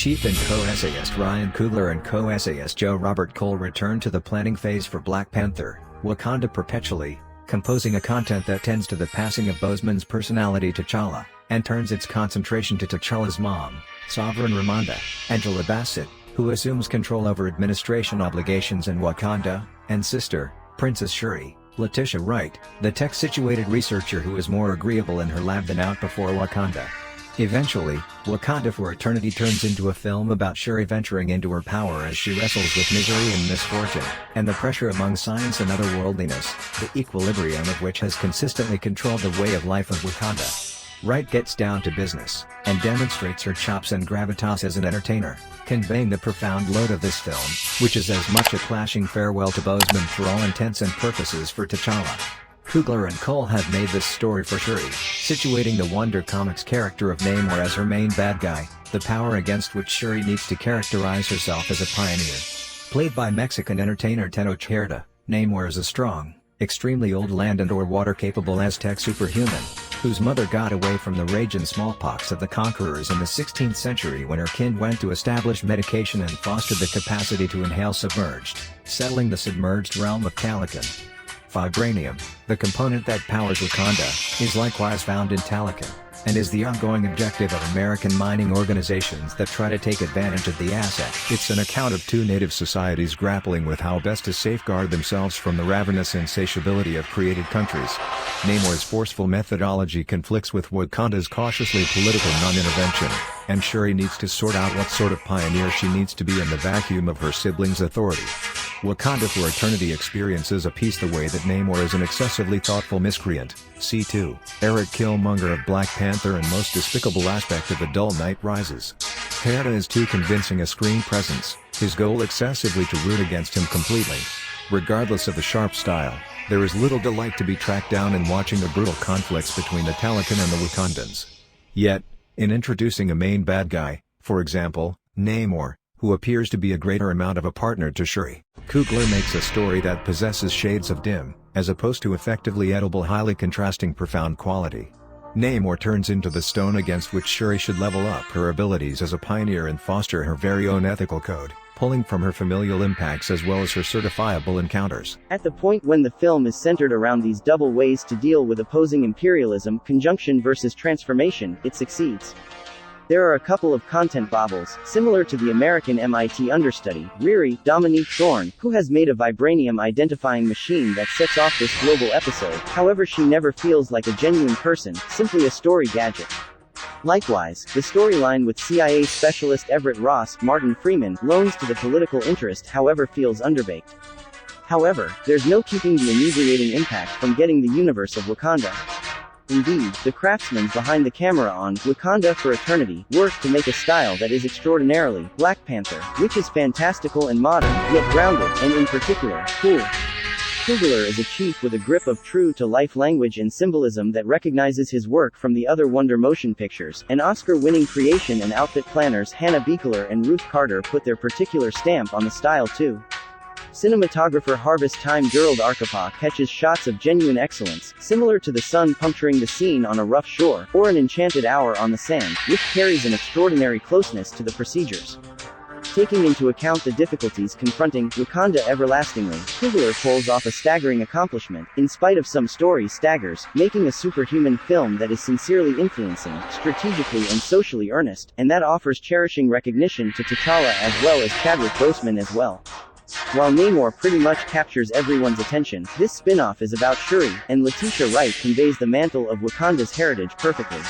Chief and co-essayist Ryan Coogler and co-essayist Joe Robert Cole return to the planning phase for Black Panther, Wakanda Perpetually, composing a content that tends to the passing of Boseman's personality T'Challa, and turns its concentration to T'Challa's mom, Sovereign Ramonda, Angela Bassett, who assumes control over administration obligations in Wakanda, and sister, Princess Shuri, Letitia Wright, the tech-situated researcher who is more agreeable in her lab than out before Wakanda. Eventually, Wakanda for Eternity turns into a film about Shuri venturing into her power as she wrestles with misery and misfortune, and the pressure among science and otherworldliness, the equilibrium of which has consistently controlled the way of life of Wakanda. Wright gets down to business, and demonstrates her chops and gravitas as an entertainer, conveying the profound load of this film, which is as much a clashing farewell to Boseman for all intents and purposes for T'Challa. Coogler and Cole have made this story for Shuri, situating the Wonder Comics character of Namor as her main bad guy, the power against which Shuri needs to characterize herself as a pioneer. Played by Mexican entertainer Tenoch, Namor is a strong, extremely old land and or water-capable Aztec superhuman, whose mother got away from the rage and smallpox of the conquerors in the 16th century when her kin went to establish medication and fostered the capacity to inhale submerged, settling the submerged realm of Talokan. Vibranium, the component that powers Wakanda, is likewise found in Talokan, and is the ongoing objective of American mining organizations that try to take advantage of the asset. It's an account of two native societies grappling with how best to safeguard themselves from the ravenous insatiability of created countries. Namor's forceful methodology conflicts with Wakanda's cautiously political non-intervention, and Shuri needs to sort out what sort of pioneer she needs to be in the vacuum of her siblings' authority. Wakanda for Eternity experiences a piece the way that Namor is an excessively thoughtful miscreant. C2, Eric Killmonger of Black Panther and most despicable aspect of The Dull Knight Rises. Kayarta is too convincing a screen presence, his goal excessively to root against him completely. Regardless of the sharp style, there is little delight to be tracked down in watching the brutal conflicts between the Talokan and the Wakandans. Yet, in introducing a main bad guy, for example, Namor, who appears to be a greater amount of a partner to Shuri, Coogler makes a story that possesses shades of dim, as opposed to effectively edible highly contrasting profound quality. Namor turns into the stone against which Shuri should level up her abilities as a pioneer and foster her very own ethical code, pulling from her familial impacts as well as her certifiable encounters. At the point when the film is centered around these double ways to deal with opposing imperialism, conjunction versus transformation, it succeeds. There are a couple of content bobbles, similar to the American MIT understudy, Riri, Dominique Thorne, who has made a vibranium-identifying machine that sets off this global episode. However, she never feels like a genuine person, simply a story gadget. Likewise, the storyline with CIA specialist Everett Ross, Martin Freeman, loans to the political interest however feels underbaked. However, there's no keeping the inebriating impact from getting the universe of Wakanda. Indeed, the craftsmen behind the camera on Wakanda for Eternity work to make a style that is extraordinarily Black Panther, which is fantastical and modern, yet grounded, and in particular, cool. Coogler is a chief with a grip of true-to-life language and symbolism that recognizes his work from the other Wonder motion pictures, and Oscar-winning creation and outfit planners Hannah Beachler and Ruth Carter put their particular stamp on the style too. Cinematographer Harvest Time Gerald Arkapaw catches shots of genuine excellence, similar to the sun puncturing the scene on a rough shore, or an enchanted hour on the sand, which carries an extraordinary closeness to the procedures. Taking into account the difficulties confronting Wakanda everlastingly, Coogler pulls off a staggering accomplishment, in spite of some story staggers, making a superhuman film that is sincerely influencing, strategically and socially earnest, and that offers cherishing recognition to T'Challa as well as Chadwick Boseman as well. While Namor pretty much captures everyone's attention, this spin-off is about Shuri, and Letitia Wright conveys the mantle of Wakanda's heritage perfectly.